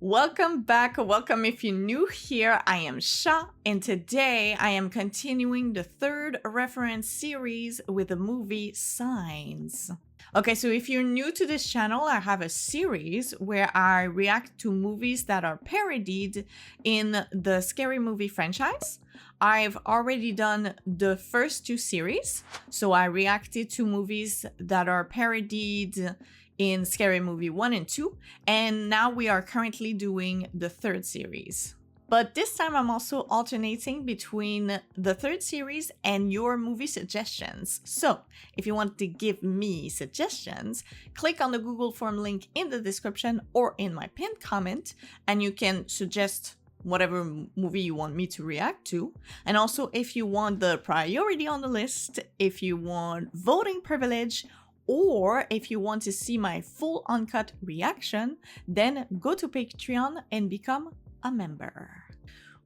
Welcome back. Welcome if you're new here. I am Sha, and today I am continuing the third reference series with the movie Signs. Okay, so if you're new to this channel, I have a series where I react to movies that are parodied in the Scary Movie franchise. I've already done the first two series, so I reacted to movies that are parodied in Scary Movie 1 and 2, and now we are currently doing the third series. But this time I'm also alternating between the third series and your movie suggestions. So if you want to give me suggestions, click on the Google form link in the description or in my pinned comment, and you can suggest whatever movie you want me to react to. And also if you want the priority on the list, if you want voting privilege, or if you want to see my full uncut reaction, then go to Patreon and become a member.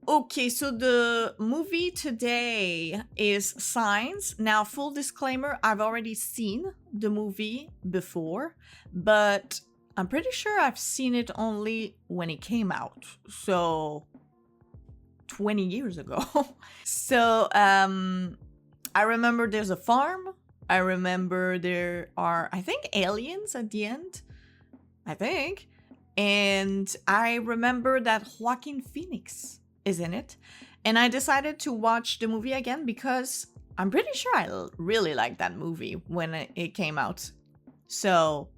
Okay, so the movie today is Signs. Now, full disclaimer, I've already seen the movie before, but I'm pretty sure I've seen it only when it came out. So 20 years ago. So I remember there's a farm. I remember there are, I think, aliens at the end. I think. And I remember that Joaquin Phoenix is in it. And I decided to watch the movie again because I'm pretty sure I really liked that movie when it came out. So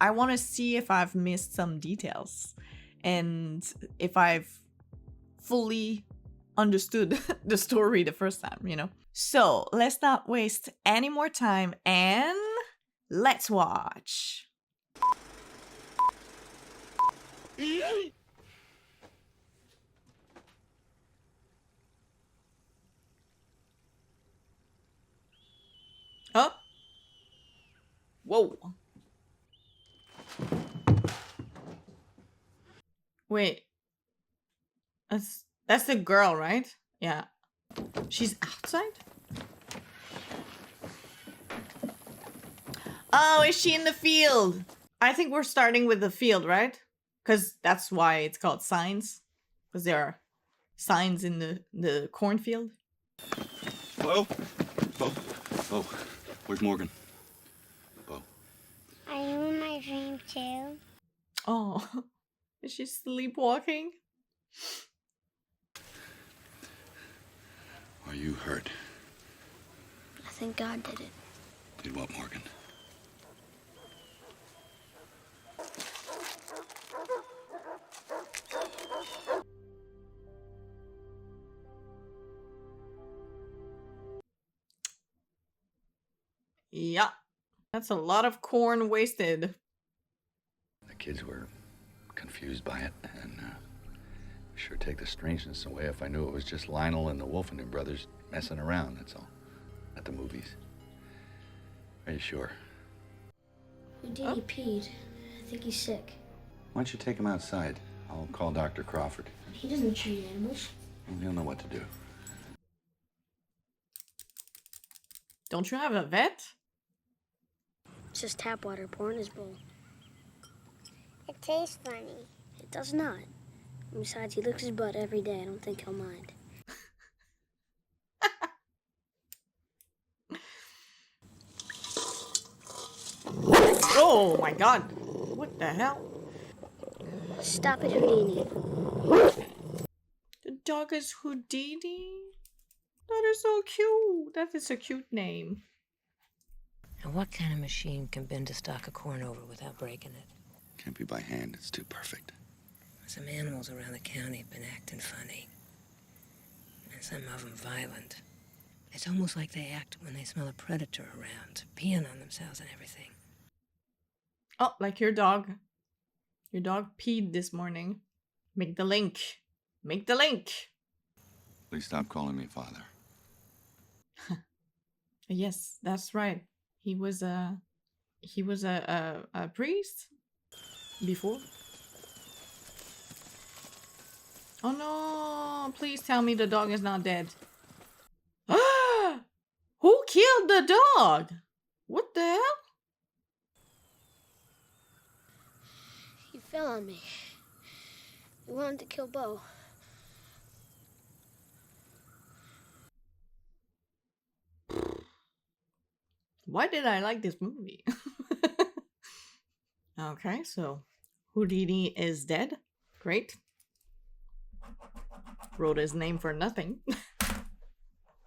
I want to see if I've missed some details and if I've fully understood the story the first time, you know? So let's not waste any more time and let's watch. Oh. Whoa. Wait. That's the girl, right? Yeah. She's outside? Oh, is she in the field? I think we're starting with the field, right? Because that's why it's called Signs. Because there are signs in the cornfield. Hello? Bo? Bo, where's Morgan? Bo. Are you in my dream too? Oh, is she sleepwalking? Are you hurt? I think God did it. Did what, Morgan? Yeah, that's a lot of corn wasted. The kids were confused by it, and sure take the strangeness away if I knew it was just Lionel and the Wolfenden brothers messing around, that's all. At the movies. Are you sure? We did. He peed. I think he's sick. Why don't you take him outside? I'll call Dr. Crawford. He doesn't treat animals. Well, he'll know what to do. Don't you have a vet? It's just tap water poured in his bowl. It tastes funny. It does not. And besides, he licks his butt every day. I don't think he'll mind. Oh my god. What the hell? Stop it, Houdini. The dog is Houdini? That is so cute. That is a cute name. Now, what kind of machine can bend a stalk of corn over without breaking it? Can't be by hand, it's too perfect. Some animals around the county have been acting funny. And some of them violent. It's almost like they act when they smell a predator around, peeing on themselves and everything. Oh, like your dog. Your dog peed this morning. Make the link. Make the link. Please stop calling me father. Yes, that's right. He was a priest before. Oh no, please tell me the dog is not dead. Who killed the dog? What the hell? He fell on me. We wanted to kill Bo. Why did I like this movie? Okay, so Houdini is dead. Great. Wrote his name for nothing.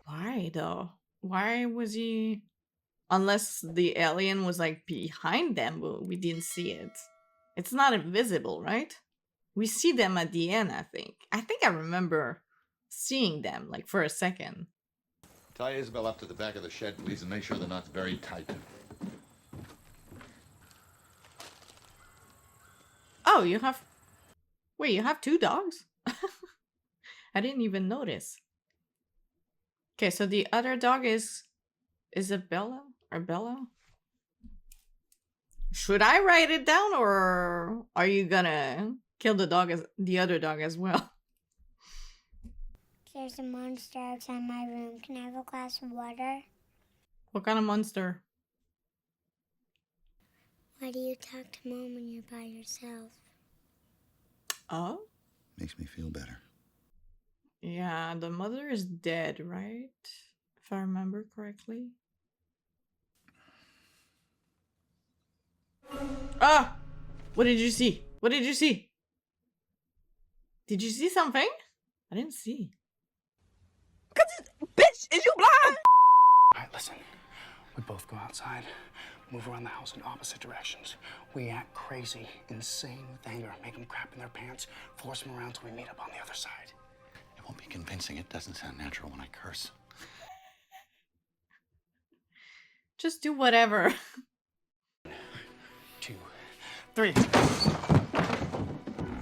Why though? Why was he... Unless the alien was like behind them, but we didn't see it. It's not invisible, right? We see them at the end, I think. I think I remember seeing them, like, for a second. Tie Isabel up to the back of the shed, please, and make sure the knot's very tight. Oh, you have... Wait, you have 2 dogs? I didn't even notice. Okay, so the other dog is Isabella or Bella? Should I write it down, or are you gonna kill the dog as the other dog as well? There's a monster outside my room. Can I have a glass of water? What kind of monster? Why do you talk to Mom when you're by yourself? Oh? Makes me feel better. Yeah, the mother is dead, right? If I remember correctly. Ah! What did you see? What did you see? Did you see something? I didn't see. Bitch, is you blind? All right, listen. We both go outside, move around the house in opposite directions. We act crazy, insane with anger, make them crap in their pants, force them around till we meet up on the other side. It won't be convincing. It doesn't sound natural when I curse. Just do whatever. 2, 3.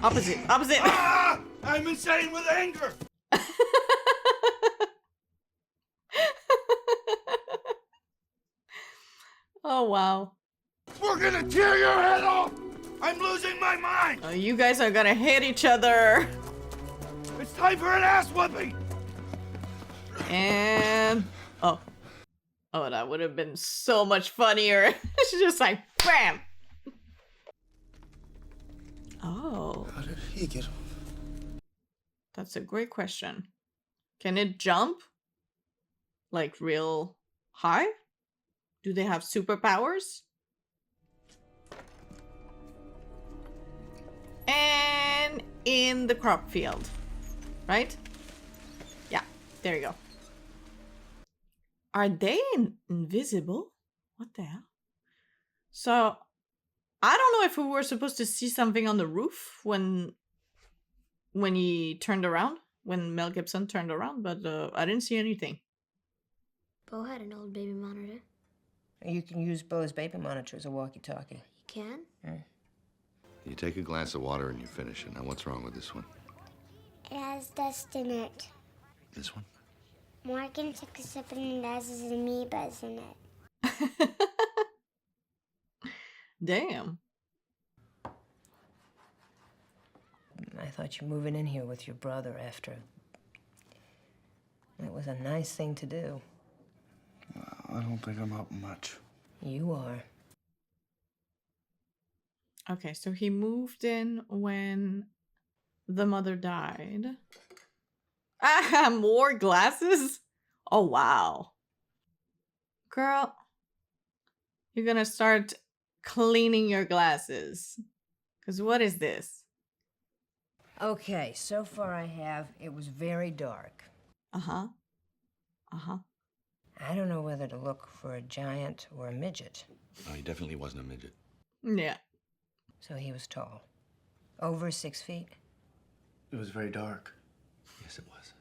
Opposite, opposite. Ah! I'm insane with anger! Oh, wow. We're gonna tear your head off! I'm losing my mind! Oh, you guys are gonna hit each other. It's time for an ass whooping! And... Oh. Oh, that would have been so much funnier. She's just like, bam! Oh. How did he get off? That's a great question. Can it jump? Like real high? Do they have superpowers? And in the crop field, right? Yeah, there you go. Are they invisible? What the hell? So, I don't know if we were supposed to see something on the roof when he turned around, when Mel Gibson turned around, but I didn't see anything. Bo had an old baby monitor. You can use Bo's baby monitor as a walkie-talkie. You can? You take a glass of water and you finish it. Now, what's wrong with this one? It has dust in it. This one? Morgan took a sip and it has amoebas in it. Damn. I thought you were moving in here with your brother after... It was a nice thing to do. I don't think I'm helping much. You are. Okay, so he moved in when the mother died. Ah, more glasses? Oh, wow. Girl, you're gonna start cleaning your glasses. Because what is this? Okay, so far it was very dark. Uh-huh. Uh-huh. I don't know whether to look for a giant or a midget. No, he definitely wasn't a midget. Yeah. So he was tall. Over 6 feet. It was very dark. Yes, it was.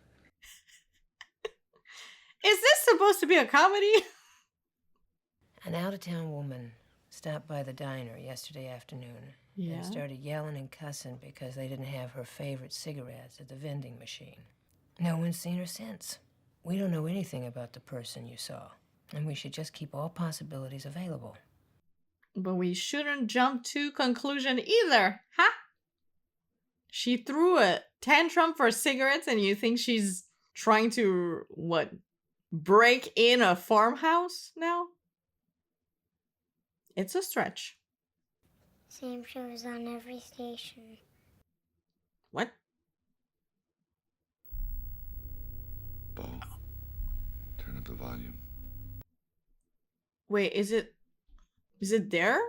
Is this supposed to be a comedy? An out-of-town woman stopped by the diner yesterday afternoon Yeah. and started yelling and cussing because they didn't have her favorite cigarettes at the vending machine. No one's seen her since. We don't know anything about the person you saw, and we should just keep all possibilities available. But we shouldn't jump to conclusion either, huh? She threw a tantrum for cigarettes and you think she's trying to, what, break in a farmhouse now? It's a stretch. Same shows on every station. What? Bo, turn up the volume. Wait, is it their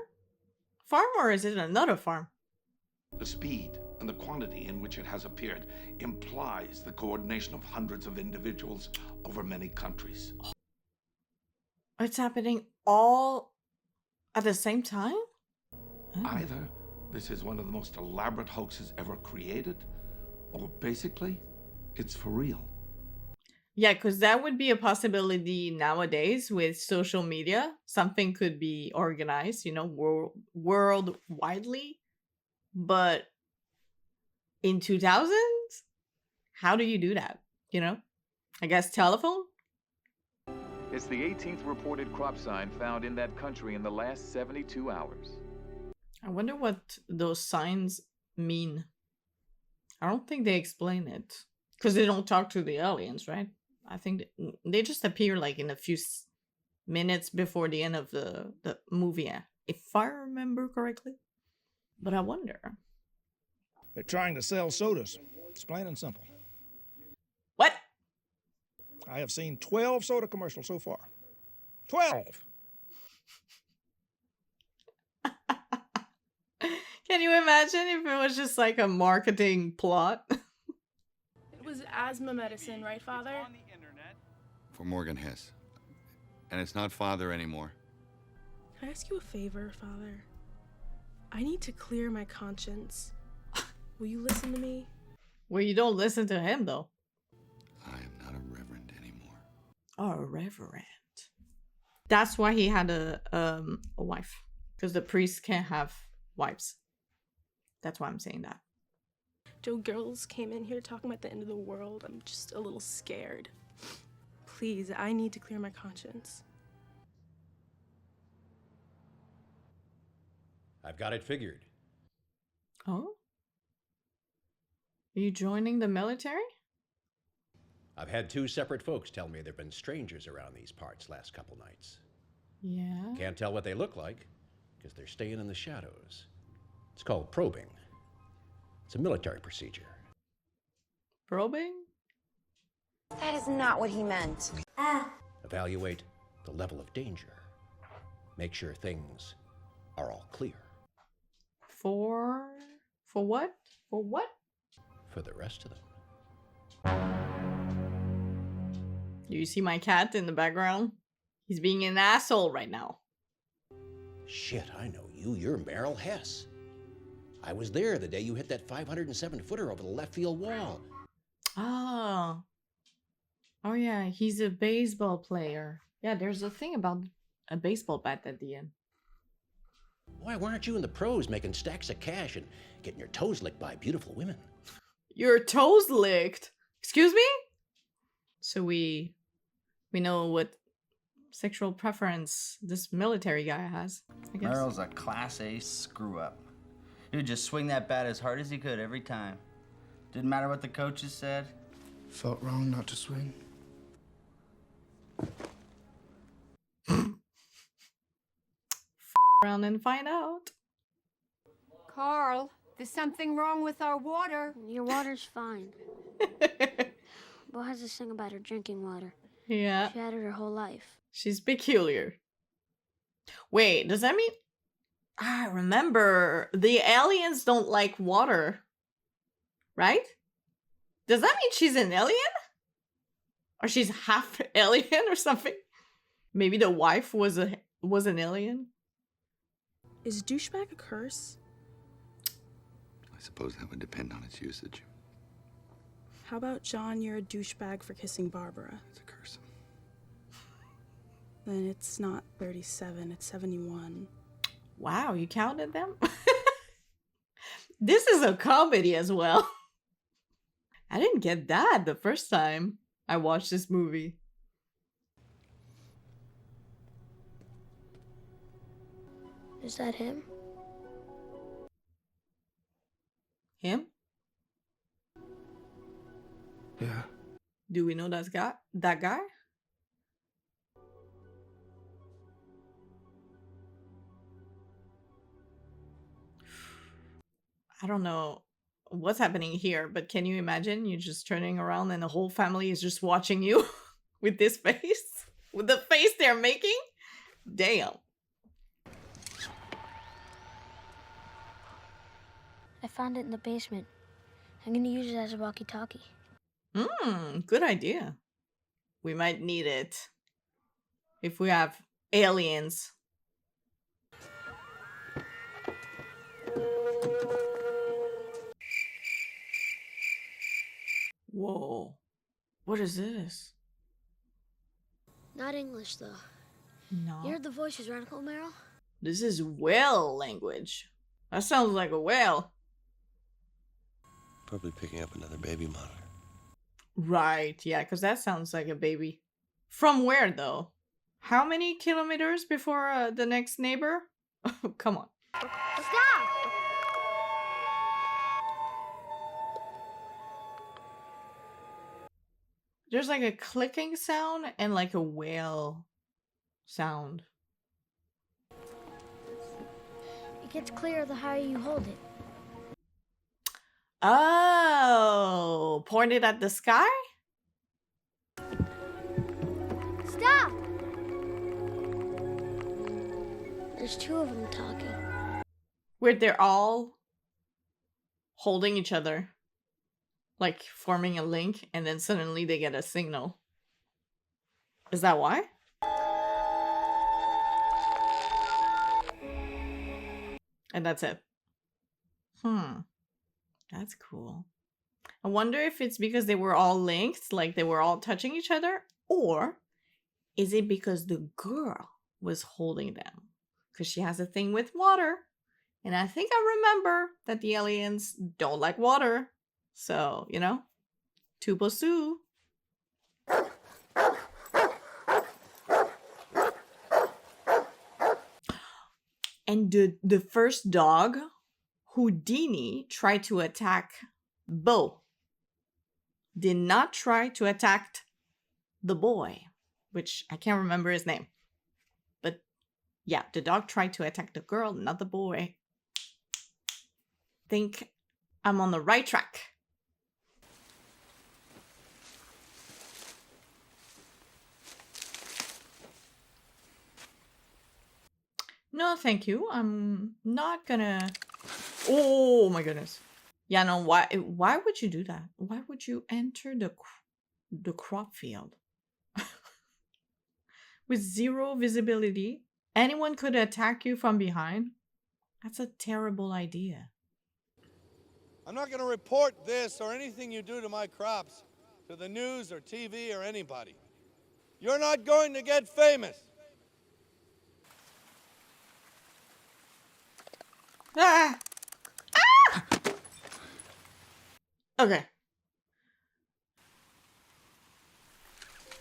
farm or is it another farm? The speed and the quantity in which it has appeared implies the coordination of hundreds of individuals over many countries. It's happening all at the same time? Oh. Either this is one of the most elaborate hoaxes ever created, or basically, it's for real. Yeah, because that would be a possibility nowadays with social media. Something could be organized, you know, worldwidely. But in 2000s, how do you do that? You know, I guess telephone? It's the 18th reported crop sign found in that country in the last 72 hours. I wonder what those signs mean. I don't think they explain it. Because they don't talk to the aliens, right? I think they just appear like in a few minutes before the end of the movie, if I remember correctly. But I wonder. They're trying to sell sodas. It's plain and simple. What? I have seen 12 soda commercials so far. 12! Can you imagine if it was just like a marketing plot? It was asthma medicine, right, Father? For Morgan Hess. And it's not Father anymore. Can I ask you a favor, Father? I need to clear my conscience. Will you listen to me? Well, you don't listen to him, though. I am not a reverend anymore. Oh, a reverend. That's why he had a wife. Because the priests can't have wives. That's why I'm saying that. Joe, girls came in here talking about the end of the world. I'm just a little scared. Please, I need to clear my conscience. I've got it figured. Oh? Are you joining the military? I've had 2 separate folks tell me there have been strangers around these parts last couple nights. Yeah. Can't tell what they look like, because they're staying in the shadows. It's called probing. It's a military procedure. Probing? That is not what he meant. Evaluate the level of danger. Make sure things are all clear. For what? For what? For the rest of them. Do you see my cat in the background? He's being an asshole right now. Shit, I know you. You're Merrill Hess. I was there the day you hit that 507-footer over the left field wall. Oh. Oh, yeah. He's a baseball player. Yeah, there's a thing about a baseball bat at the end. Why weren't you in the pros making stacks of cash and getting your toes licked by beautiful women? Your toes licked? Excuse me? So we know what sexual preference this military guy has, I guess. Merrill's a class A screw-up. He would just swing that bat as hard as he could every time. Didn't matter what the coaches said. Felt wrong not to swing. Around and find out. Carl, there's something wrong with our water. Your water's fine. Bo has this thing about her drinking water. Yeah. She had it her whole life. She's peculiar. Wait, does that mean... I remember the aliens don't like water. Right? Does that mean she's an alien? Or she's half alien or something? Maybe the wife was an alien? Is douchebag a curse? I suppose that would depend on its usage. How about, John, you're a douchebag for kissing Barbara? It's a curse. Then it's not 37, it's 71. Wow, you counted them? This is a comedy as well. I didn't get that the first time I watched this movie. Is that him? Him? Yeah. Do we know that guy? I don't know what's happening here, but can you imagine you just turning around and the whole family is just watching you with this face? With the face they're making? Damn. I found it in the basement. I'm gonna use it as a walkie-talkie. Good idea. We might need it if we have aliens. Whoa. What is this? Not English, though. No. You heard the voices, right, Uncle Merrill? This is whale language. That sounds like a whale. Probably picking up another baby monitor. Right, yeah, because that sounds like a baby. From where, though? How many kilometers before the next neighbor? Come on. Stop! There's like a clicking sound and like a whale sound. It gets clearer the higher you hold it. Oh, pointed at the sky? Stop! There's two of them talking. Where they're all holding each other. Like forming a link, and then suddenly they get a signal. Is that why? And that's it. That's cool. I wonder if it's because they were all linked, like they were all touching each other, or is it because the girl was holding them? Because she has a thing with water. And I think I remember that the aliens don't like water. So, you know, 2 + 2. And the first dog, Houdini, tried to attack Bo. Did not try to attack the boy, which I can't remember his name. But yeah, the dog tried to attack the girl, not the boy. Think I'm on the right track. No, thank you. I'm not gonna... Oh my goodness. Yeah, no, why would you do that? Why would you enter the crop field? With 0 visibility? Anyone could attack you from behind? That's a terrible idea. I'm not going to report this or anything you do to my crops to the news or TV or anybody. You're not going to get famous. Ah! Ah! Okay.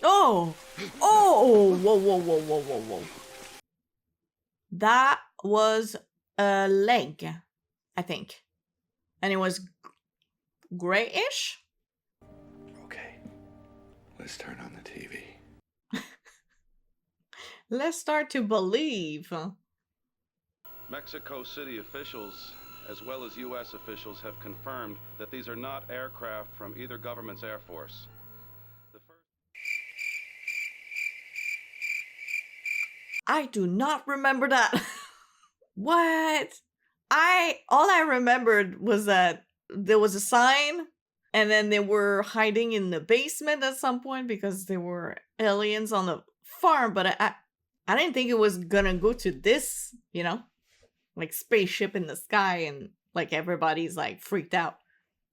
Oh! Oh! Whoa, whoa, whoa, whoa, whoa, whoa. That was a leg, I think. And it was grayish? Okay. Let's turn on the TV. Let's start to believe. Mexico City officials, as well as U.S. officials, have confirmed that these are not aircraft from either government's air force. I do not remember that. What? All I remembered was that there was a sign, and then they were hiding in the basement at some point because there were aliens on the farm, but I didn't think it was gonna go to this, you know? Like spaceship in the sky and like everybody's like freaked out.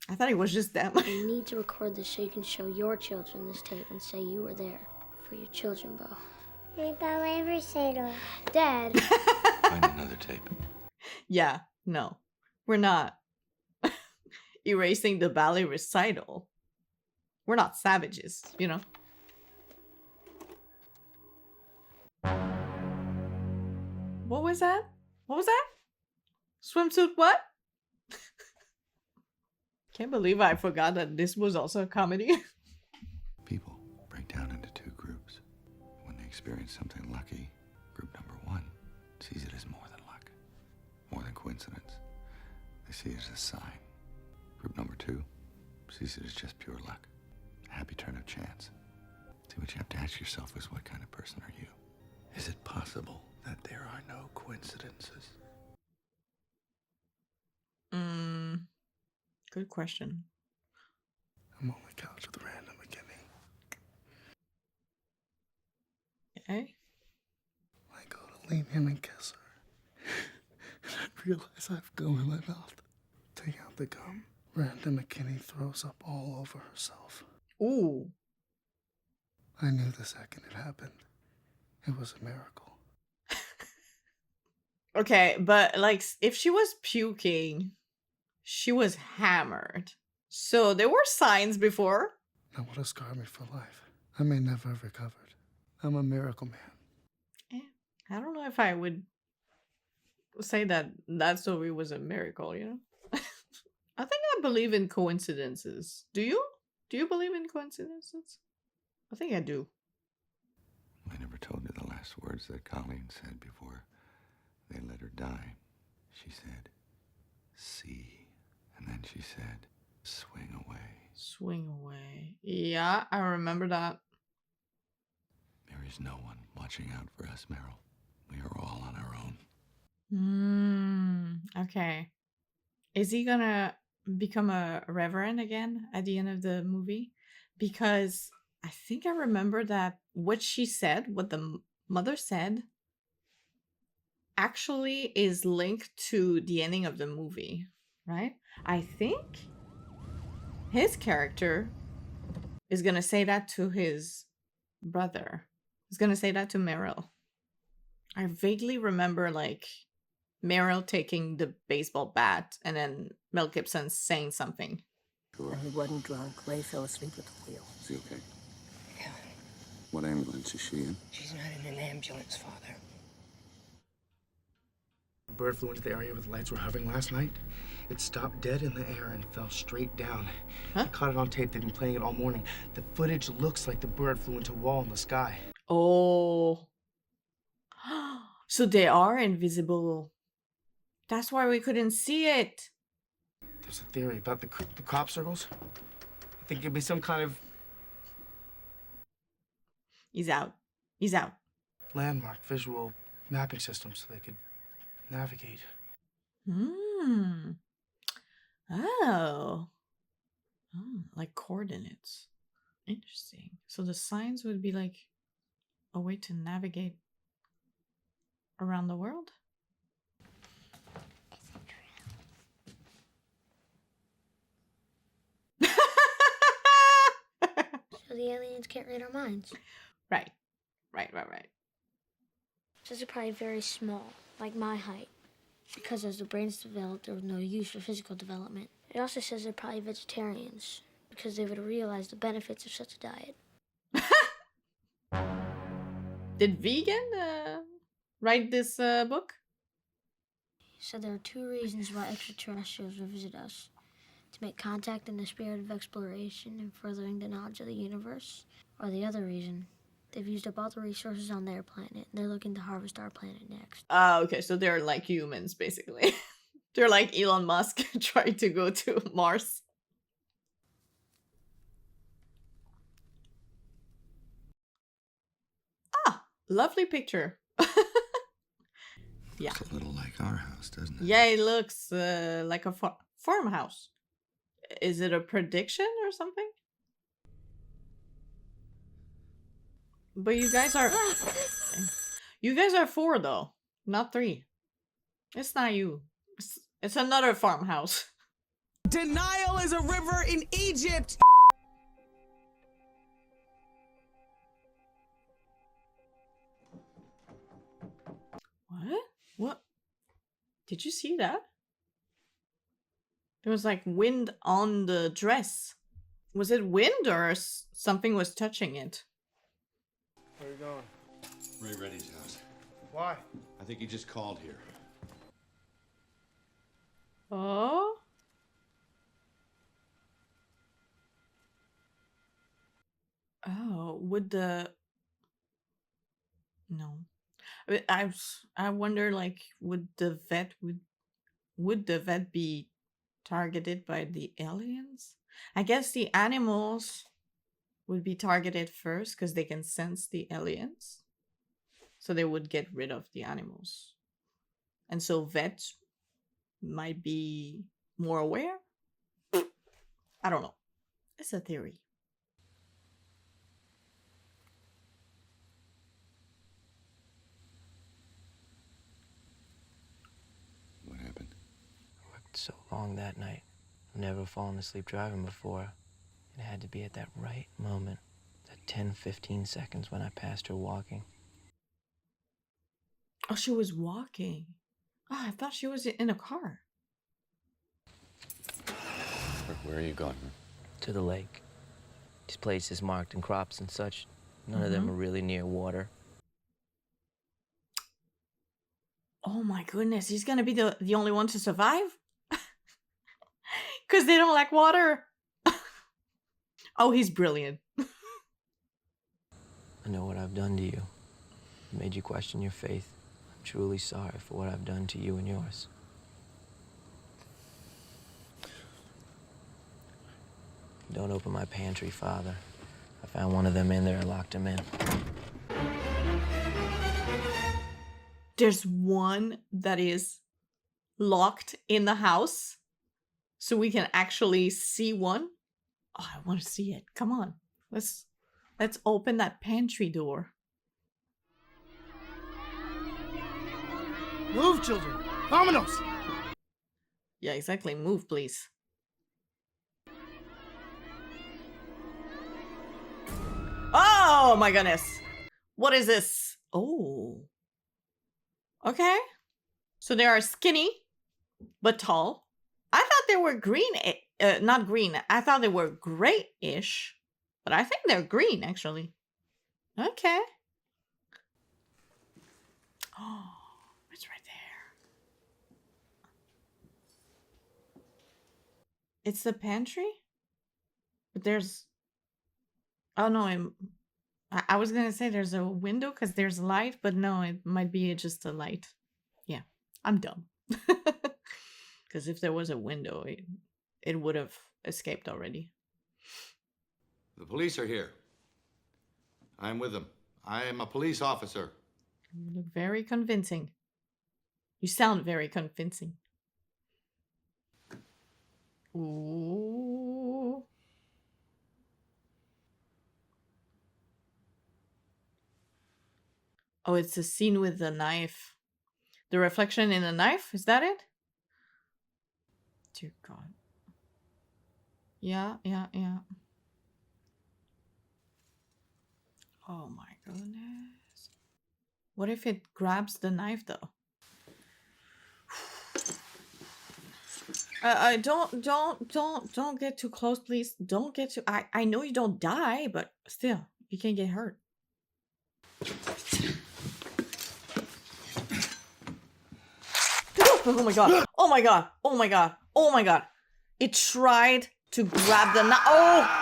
I thought it was just them. You need to record this so you can show your children this tape and say you were there for your children, Bo. Dad. Find another tape. Yeah, no. We're not erasing the ballet recital. We're not savages, you know? What was that? What was that? Swimsuit what? Can't believe I forgot that this was also a comedy. People break down into 2 groups. When they experience something lucky, group number 1 sees it as more than luck, more than coincidence. They see it as a sign. Group number 2 sees it as just pure luck. A happy turn of chance. See, what you have to ask yourself is, what kind of person are you? Is it possible that there are no coincidences? Good question. I'm on the couch with Randa McKinney. Okay. I go to lean in and kiss her. And I realize I have gum in my mouth. Take out the gum. Randa McKinney throws up all over herself. Ooh. I knew the second it happened. It was a miracle. Okay, but like, if she was puking, she was hammered. So there were signs before. That would have scarred me for life. I may never have recovered. I'm a miracle man. I don't know if I would say that that story was a miracle, you know? I think I believe in coincidences. Do you? Do you believe in coincidences? I think I do. I never told you the last words that Colleen said before they let her die. She said, "See." And then she said, "Swing away." Swing away. Yeah, I remember that. There is no one watching out for us, Meryl. We are all on our own. Okay. Is he gonna become a reverend again at the end of the movie? Because I think I remember that what she said, what the mother said, actually is linked to the ending of the movie, right? I think his character is gonna say that to his brother. He's gonna say that to Meryl. I vaguely remember like Meryl taking the baseball bat and then Mel Gibson saying something. And he wasn't drunk. Ray fell asleep at the wheel. Is he okay? Yeah. What ambulance is she in? She's not in an ambulance, Father. A bird flew into the area where the lights were hovering last night. It stopped dead in the air and fell straight down. I caught it on tape. They've been playing it all morning. The footage looks like the bird flew into a wall in the sky. Oh. So they are invisible. That's why we couldn't see it. There's a theory about the crop circles. I think it'd be some kind of He's out. He's out. landmark visual mapping system so they could navigate. Oh. Like coordinates. Interesting. So the signs would be like a way to navigate around the world? So the aliens can't read our minds. Right. So they're probably very small, like my height. Because as the brains developed, there was no use for physical development. It also says they're probably vegetarians, because they would have realized the benefits of such a diet. Did Vegan write this book? So there are two reasons why extraterrestrials will visit us. To make contact in the spirit of exploration and furthering the knowledge of the universe. Or the other reason, they've used up all the resources on their planet. They're looking to harvest our planet next. Okay, so they're like humans, basically. They're like Elon Musk trying to go to Mars. Lovely picture. Yeah. It's a little like our house, doesn't it? Yeah, it looks like a farmhouse. Is it a prediction or something? But you guys are... You guys are 4, though. Not 3. It's not you. It's another farmhouse. Denial is a river in Egypt. What? Did you see that? There was like wind on the dress. Was it wind or something was touching it? Where are you going? Ray Reddy's house. Why? I think he just called here. Oh? Oh, would the... No. I wonder, like, would the vet be targeted by the aliens? I guess the animals would be targeted first because they can sense the aliens. So they would get rid of the animals. And so vets might be more aware. I don't know. It's a theory. What happened? I worked so long that night. I've never fallen asleep driving before. It had to be at that right moment, that 10-15 seconds when I passed her walking. Oh, she was walking. Oh, I thought she was in a car. Where are you going? To the lake. These places marked in crops and such. None of them are really near water. Oh my goodness, he's gonna be the only one to survive? Because they don't like water. Oh, he's brilliant. I know what I've done to you. It made you question your faith. I'm truly sorry for what I've done to you and yours. Don't open my pantry, Father. I found one of them in there and locked him in. There's one that is locked in the house. So we can actually see one. Oh, I want to see it. Come on. Let's open that pantry door. Move, children. Vámonos. Yeah, exactly. Move, please. Oh my goodness. What is this? Oh. Okay. So they are skinny, but tall. I thought they were green. Not green. I thought they were grayish. But I think they're green, actually. Okay. Oh, it's right there. It's the pantry? But there's... Oh, no. I was going to say there's a window because there's light. But no, it might be just a light. Yeah, I'm dumb. Because if there was a window, it would have escaped already. The police are here. I'm with them. I am a police officer. You look very convincing. You sound very convincing. Ooh. Oh, it's a scene with the knife. The reflection in the knife? Is that it? Dear God. Yeah. Oh my goodness. What if it grabs the knife though? Don't get too close, please. Don't get too... I know you don't die, but still, you can get hurt. Oh my god. Oh my god. Oh my god. Oh my god. It tried to grab the knife. Oh!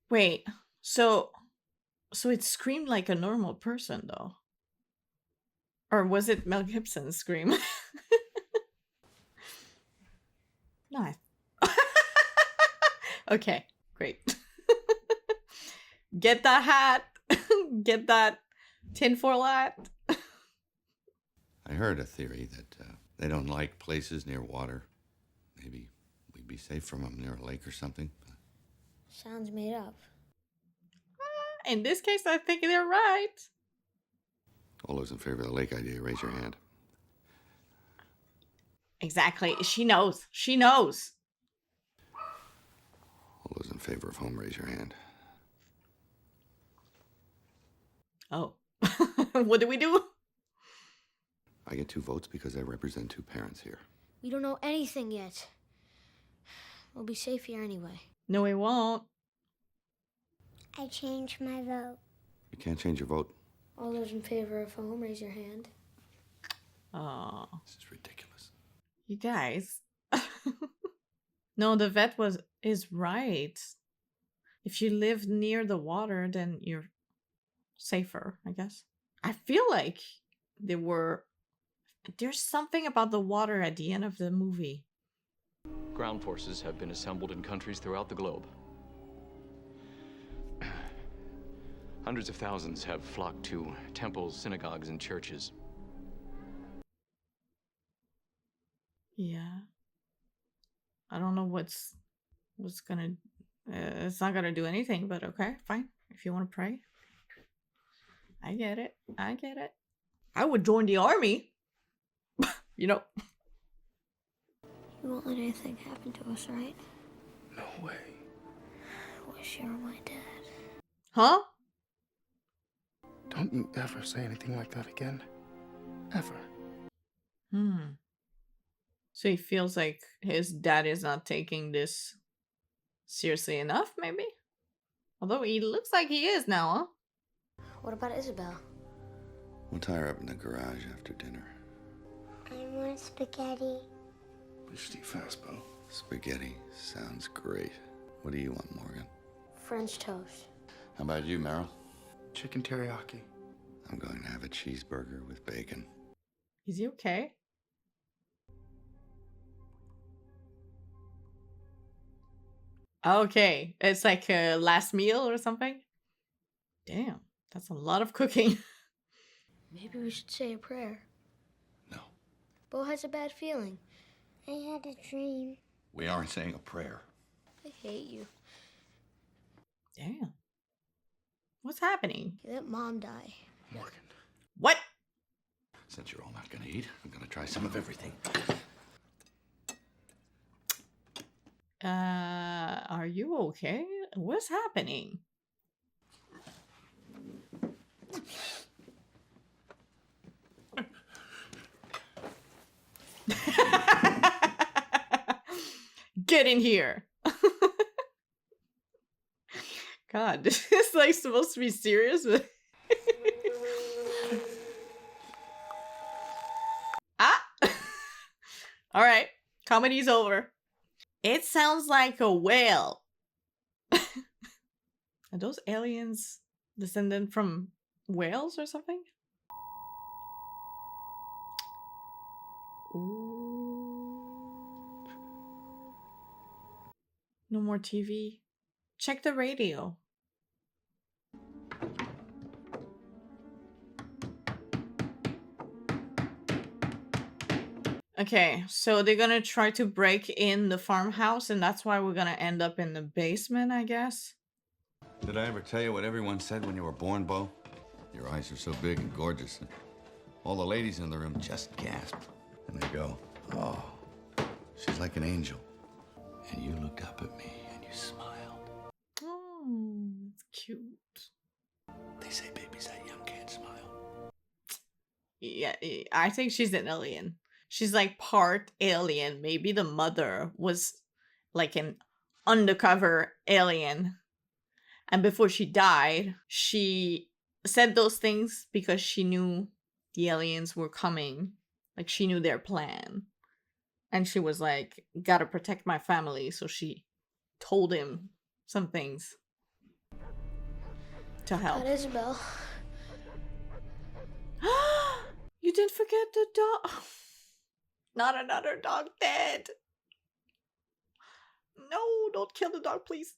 Wait. So it screamed like a normal person though. Or was it Mel Gibson's scream? Nice. Okay, great. Get that hat. Get that tinfoil hat. I heard a theory that they don't like places near water. Maybe we'd be safe from them near a lake or something. Sounds made up. In this case, I think they're right. All those in favor of the lake idea, raise your hand. Exactly. She knows. She knows. All those in favor of home, raise your hand. Oh. What do we do? I get 2 votes because I represent 2 parents here. We don't know anything yet. We'll be safe here anyway. No, we won't. I changed my vote. You can't change your vote. All those in favor of home, raise your hand. Oh. This is ridiculous. You guys. No, the vet is right. If you live near the water, then you're safer, I guess. I feel like there's something about the water at the end of the movie. Ground forces have been assembled in countries throughout the globe. Hundreds of thousands have flocked to temples, synagogues, and churches. Yeah. I don't know what's gonna... it's not gonna do anything, but okay, fine. If you want to pray. I get it. I get it. I would join the army. You know. You won't let anything happen to us, right? No way. I wish you were my dad. Huh? Don't you ever say anything like that again. Ever. So he feels like his dad is not taking this seriously enough, maybe? Although he looks like he is now, huh? What about Isabel? We'll tie her up in the garage after dinner. I want spaghetti. Which do you fast, Bo? Spaghetti sounds great. What do you want, Morgan? French toast. How about you, Meryl? Chicken teriyaki. I'm going to have a cheeseburger with bacon. Is he okay? Okay, it's like a last meal or something? Damn, that's a lot of cooking. Maybe we should say a prayer. No. Bo has a bad feeling. I had a dream. We aren't saying a prayer. I hate you. Damn. What's happening? You let Mom die. Morgan. What? Since you're all not gonna eat, I'm gonna try some of everything. Are you okay? What's happening? Get in here. God, this is like supposed to be serious, but all right, comedy's over. It sounds like a whale. Are those aliens descended from whales or something? Ooh. No more TV. Check the radio. Okay, so they're gonna try to break in the farmhouse, and that's why we're gonna end up in the basement, I guess. Did I ever tell you what everyone said when you were born, Bo? Your eyes are so big and gorgeous. All the ladies in the room just gasped. And they go, oh, she's like an angel. And you looked up at me and you smiled. Oh, that's cute. They say babies that young can't smile. Yeah, I think she's an alien. She's like part alien. Maybe the mother was like an undercover alien. And before she died, she said those things because she knew the aliens were coming. Like she knew their plan. And she was like, gotta protect my family. So she told him some things to help. Not Isabel. You didn't forget the dog. Not another dog dead. No, don't kill the dog, please.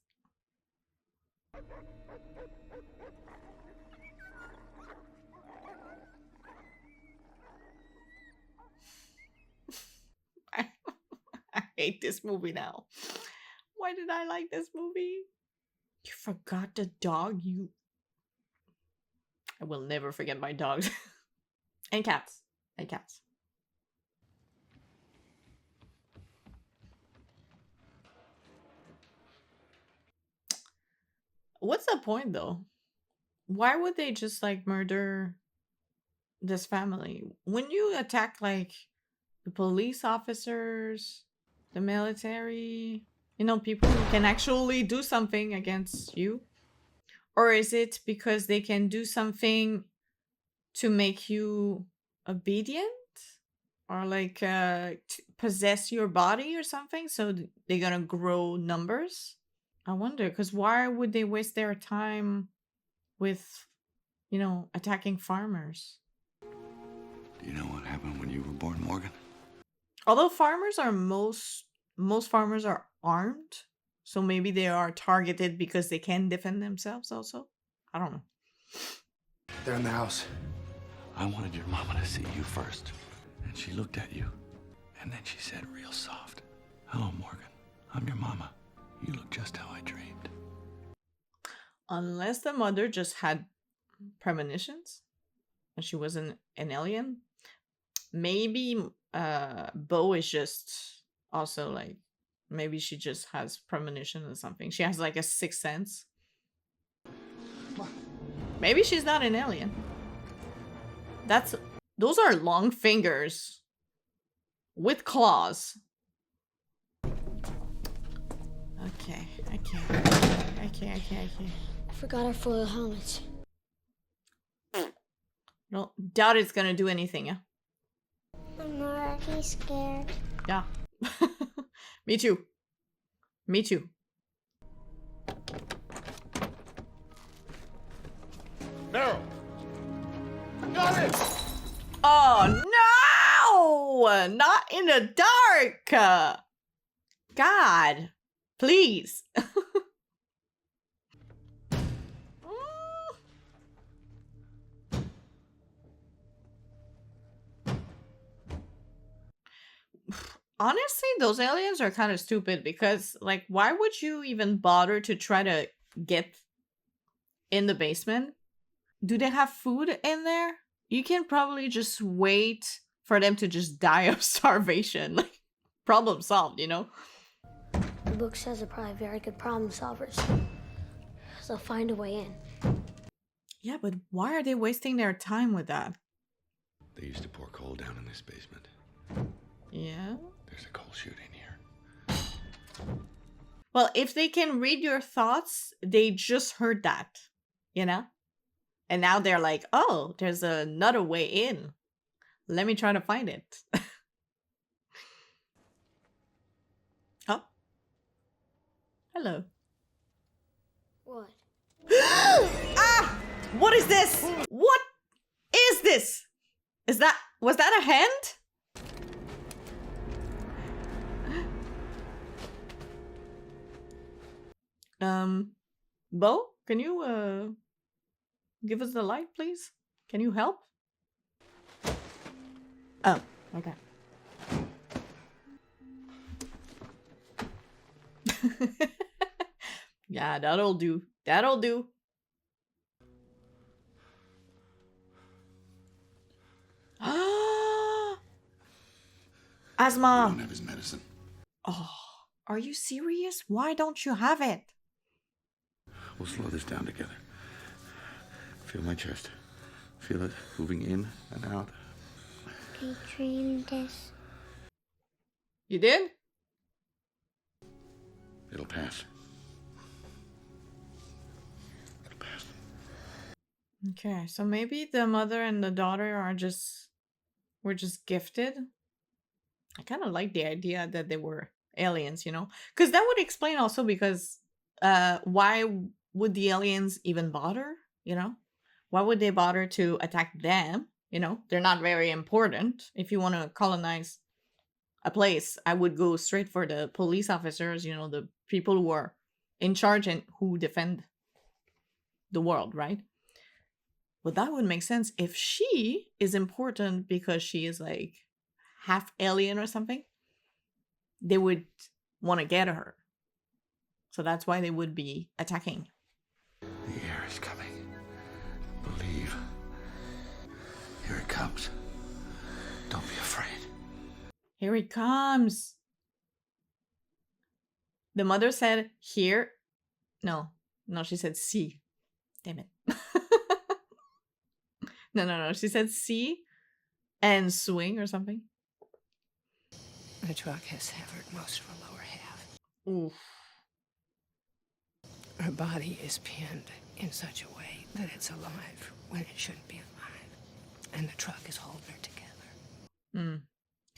I hate this movie now. Why did I like this movie? You forgot the dog, you... I will never forget my dogs. And cats. And cats. What's the point, though? Why would they just, like, murder this family? When you attack, like, the police officers, the military, you know, people who can actually do something against you? Or is it because they can do something to make you obedient? Or, like, to possess your body or something? So they're gonna grow numbers? I wonder, because why would they waste their time with you know, attacking farmers. Do you know what happened when you were born, Morgan? Although farmers are most farmers are armed, so maybe they are targeted because they can defend themselves also. I don't know. They're in the house. I wanted your mama to see you first. And she looked at you. And then she said real soft, "Hello, Morgan. I'm your mama. You look just how I dreamed." Unless the mother just had premonitions and she wasn't an alien. Maybe Bo is just also like, maybe she just has premonition or something. She has like a sixth sense. Maybe she's not an alien. Those are long fingers with claws. Okay. I forgot our foil helmets. No, doubt it's gonna do anything, yeah? I'm already scared. Yeah. Me too. Me too. Meryl! Got it! Oh no! Not in the dark! God, please. Honestly, those aliens are kind of stupid because, like, why would you even bother to try to get in the basement? Do they have food in there? You can probably just wait for them to just die of starvation. Like, problem solved, you know? The book says they're probably very good problem solvers. So they'll find a way in. Yeah, but why are they wasting their time with that? They used to pour coal down in this basement. Yeah? There's a coal chute in here. Well, if they can read your thoughts, they just heard that, you know? And now they're like, oh, there's another way in. Let me try to find it. Oh. Hello. What? Ah! What is this? What is this? Was that a hand? Bo, can you give us the light, please? Can you help? Oh, okay. Yeah, that'll do. That'll do. Asthma. I don't have his medicine. Oh, are you serious? Why don't you have it? We'll slow this down together. Feel my chest. Feel it moving in and out. I dreamed this. You did? It'll pass. Okay, so maybe the mother and the daughter were just gifted. I kind of like the idea that they were aliens, you know? Because that would explain also because why would the aliens even bother, you know? Why would they bother to attack them, you know? They're not very important. If you want to colonize a place, I would go straight for the police officers, you know, the people who are in charge and who defend the world, right? But that would make sense if she is important because she is like half alien or something. They would want to get her. So that's why they would be attacking. The air is coming. Believe. Here it comes. Don't be afraid. Here it comes. The mother said here. No, she said see. Damn it. No. She said see and swing or something. The truck has severed most of her lower half. Oof. Her body is pinned in such a way that it's alive when it shouldn't be alive. And the truck is holding her together.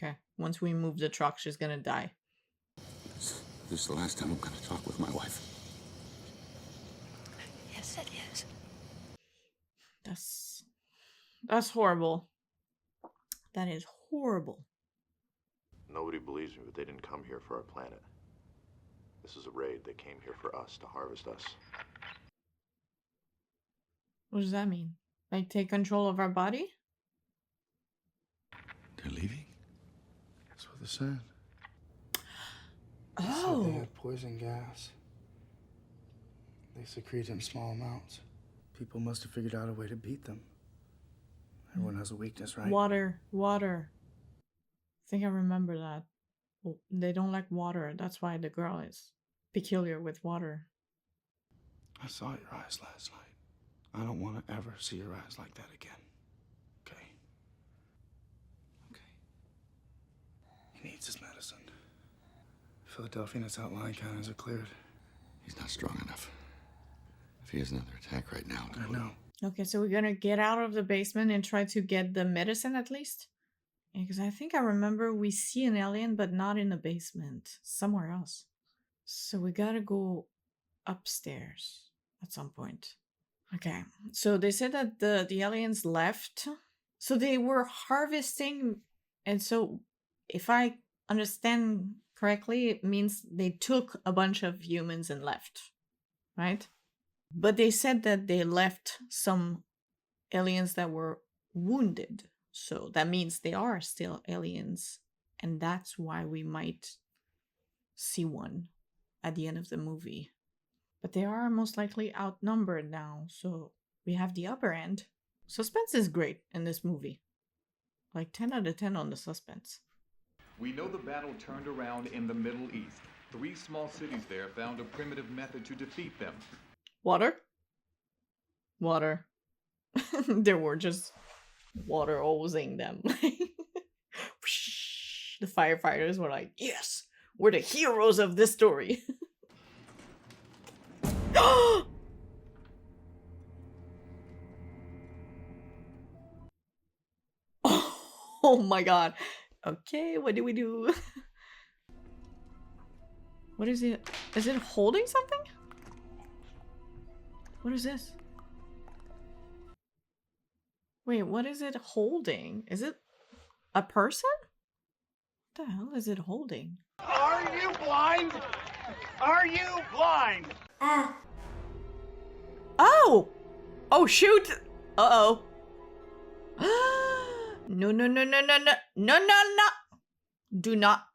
Okay. Once we move the truck, she's gonna die. This is the last time I'm gonna talk with my wife. Yes, it is. That's horrible. That is horrible. Nobody believes me, but they didn't come here for our planet. This is a raid. They came here for us, to harvest us. What does that mean? Like take control of our body? They're leaving? That's what they said. Oh. They said they had poison gas. They secrete in small amounts. People must have figured out a way to beat them. Everyone has a weakness, right? Water. I think I remember that. Well, they don't like water. That's why the girl is peculiar with water. I saw your eyes last night. I don't want to ever see your eyes like that again. Okay? He needs his medicine. Philadelphia and its outlying counties are cleared. He's not strong enough. If he has another attack right now... I know. Okay, so we're gonna get out of the basement and try to get the medicine at least? Because I think I remember we see an alien, but not in the basement. Somewhere else. So we gotta go upstairs at some point. Okay, so they said that the aliens left. So they were harvesting, and so if I understand correctly, it means they took a bunch of humans and left, right? But they said that they left some aliens that were wounded. So that means they are still aliens. And that's why we might see one at the end of the movie. But they are most likely outnumbered now. So we have the upper end. Suspense is great in this movie. Like 10 out of 10 on the suspense. We know the battle turned around in the Middle East. 3 small cities there found a primitive method to defeat them. Water? Water. There were just water hosing them. The firefighters were like, yes, we're the heroes of this story. Oh my god. Okay, what do we do? What is it? Is it holding something? What is this? Wait, what is it holding? Is it a person? What the hell is it holding? Are you blind? Are you blind? Oh! Oh, shoot! Uh-oh. No, no, no, no, no, no. No, no, no. Do not.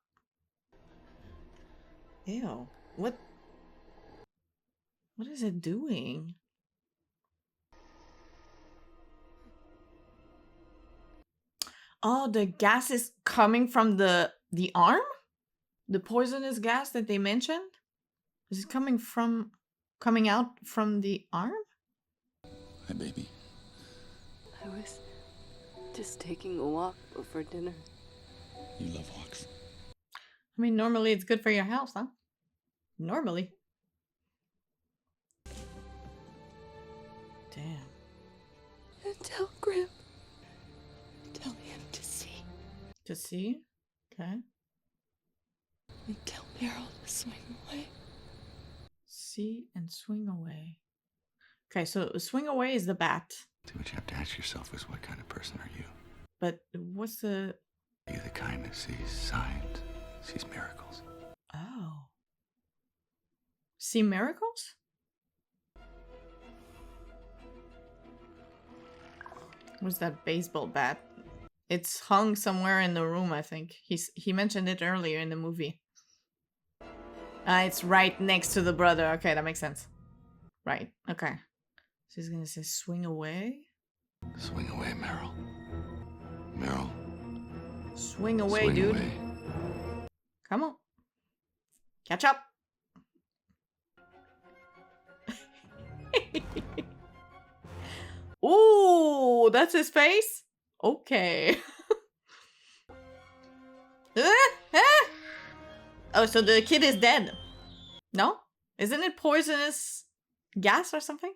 Ew. What is it doing? Oh, the gas is coming from the arm? The poisonous gas that they mentioned? Is it coming out from the arm? Hi, baby. I was just taking a walk before dinner. You love walks. I mean, normally it's good for your health, huh? Normally. Damn. And tell Grim. Tell him to see. To see? Okay. And tell Meryl to swing away. See and swing away. Okay, so swing away is the bat. See, what you have to ask yourself is, what kind of person are you? But what's the... Are you the kind that sees signs, sees miracles? Oh. See miracles? What's that baseball bat? It's hung somewhere in the room, I think. He mentioned it earlier in the movie. It's right next to the brother. Okay, that makes sense. Right, okay. So he's gonna say swing away? Swing away, Meryl. Meryl. Swing away, Swing dude. away. Come on. Catch up. Ooh, that's his face? Okay. Oh, so the kid is dead. No? Isn't it poisonous gas or something?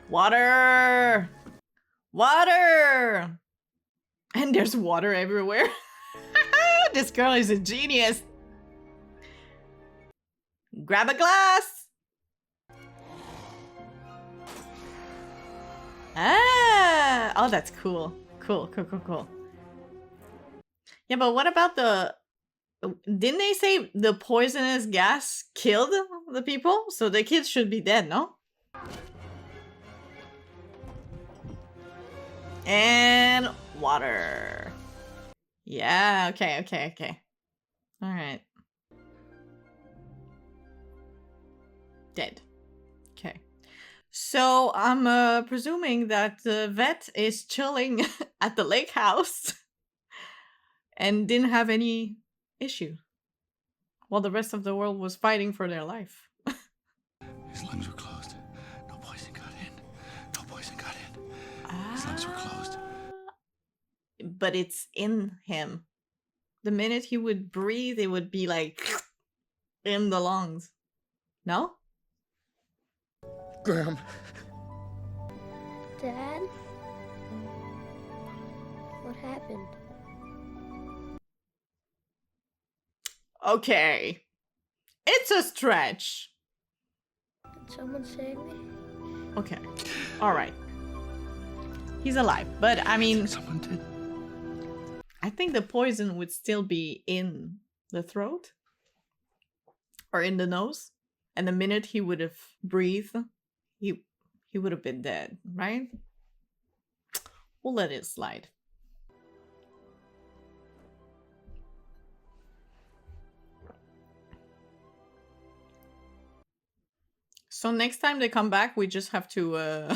Water! Water! And there's water everywhere. This girl is a genius. Grab a glass. Ah, oh, that's cool. Cool. Yeah, but what about the... Didn't they say the poisonous gas killed the people? So the kids should be dead, no? And water. Yeah, okay. Alright. Dead. Okay. So I'm presuming that the vet is chilling at the lake house and didn't have any issue while the rest of the world was fighting for their life. His lungs were closed. No poison got in. His lungs were closed. But it's in him. The minute he would breathe, it would be like in the lungs. No? Graham. Dad? What happened? Okay. It's a stretch. Did someone save me? Okay. Alright. He's alive. But I mean... Someone did. I think the poison would still be in the throat. Or in the nose. And the minute he would have breathed, he would have been dead, right? We'll let it slide. So next time they come back, we just have to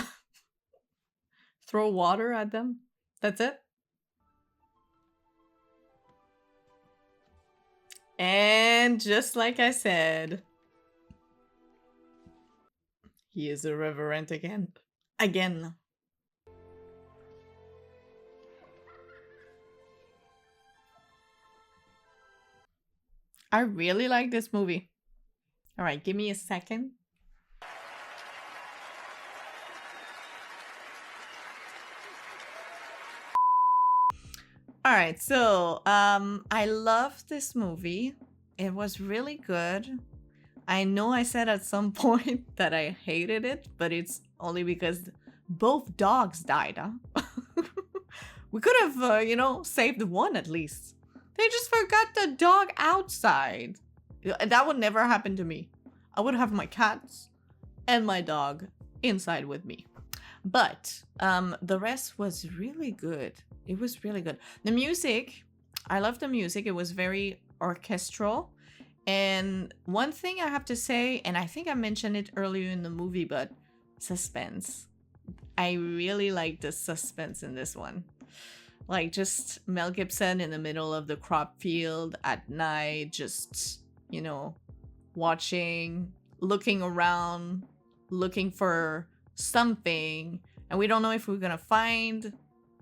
throw water at them. That's it. And just like I said, he is irreverent again. Again. I really like this movie. All right, give me a second. All right, so I love this movie. It was really good. I know I said at some point that I hated it, but it's only because both dogs died, huh? We could have, you know, saved one at least. They just forgot the dog outside. That would never happen to me. I would have my cats and my dog inside with me. But the rest was really good. It was really good. The music, I love the music. It was very orchestral. And one thing I have to say, and I think I mentioned it earlier in the movie, but suspense. I really like the suspense in this one. Like just Mel Gibson in the middle of the crop field at night, just, you know, watching, looking around, looking for something. And we don't know if we're gonna find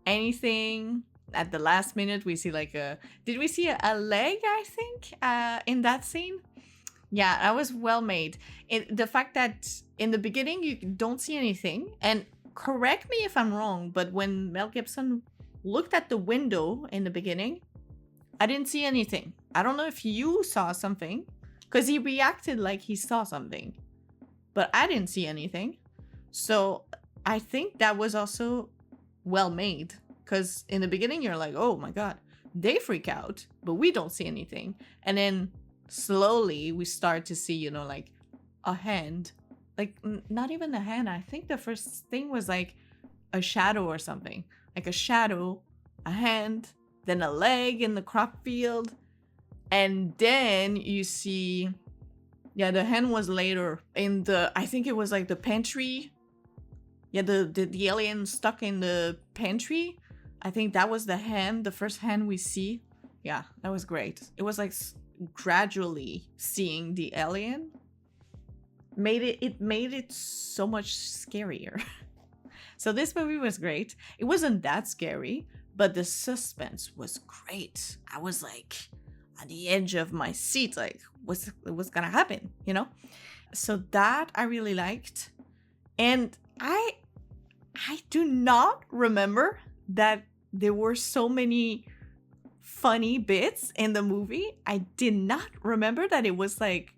anything. At the last minute, we see like a... Did we see a leg, I think, in that scene? Yeah, that was well made. The fact that in the beginning, you don't see anything. And correct me if I'm wrong, but when Mel Gibson looked at the window in the beginning, I didn't see anything. I don't know if you saw something, because he reacted like he saw something. But I didn't see anything. So I think that was also well made. Because in the beginning, you're like, oh my God, they freak out, but we don't see anything. And then slowly we start to see, you know, like a hand, like not even a hand. I think the first thing was like a shadow or something, like a shadow, a hand, then a leg in the crop field. And then you see, yeah, the hand was later in the, I think it was like the pantry. Yeah, the alien stuck in the pantry. I think that was the hand, the first hand we see. Yeah, that was great. It was like gradually seeing the alien. It made it so much scarier. So this movie was great. It wasn't that scary, but the suspense was great. I was like on the edge of my seat, like what's gonna happen, you know? So that I really liked. And I do not remember that there were so many funny bits in the movie. I did not remember that it was like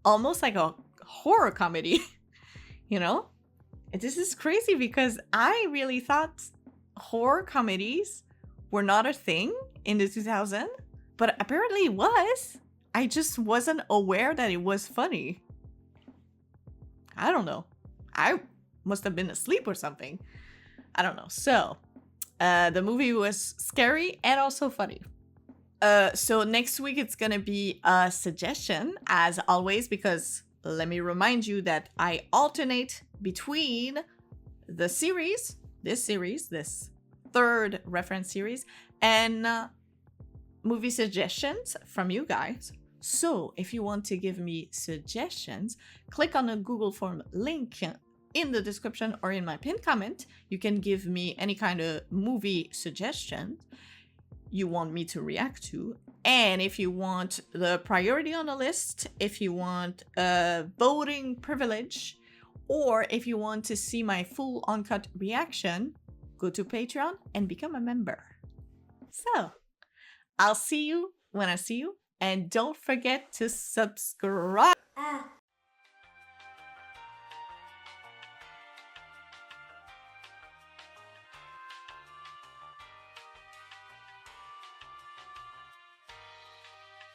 almost like a horror comedy, you know? This is crazy because I really thought horror comedies were not a thing in the 2000s, but apparently it was. I just wasn't aware that it was funny. I don't know. I must have been asleep or something. I don't know. So, the movie was scary and also funny. So next week it's gonna be a suggestion, as always, because let me remind you that I alternate between the series, this third reference series, and movie suggestions from you guys. So if you want to give me suggestions, click on the Google form link in the description or in my pinned comment. You can give me any kind of movie suggestion you want me to react to. And if you want the priority on the list, if you want voting privilege, or if you want to see my full uncut reaction, go to Patreon and become a member. So, I'll see you when I see you, and don't forget to subscribe.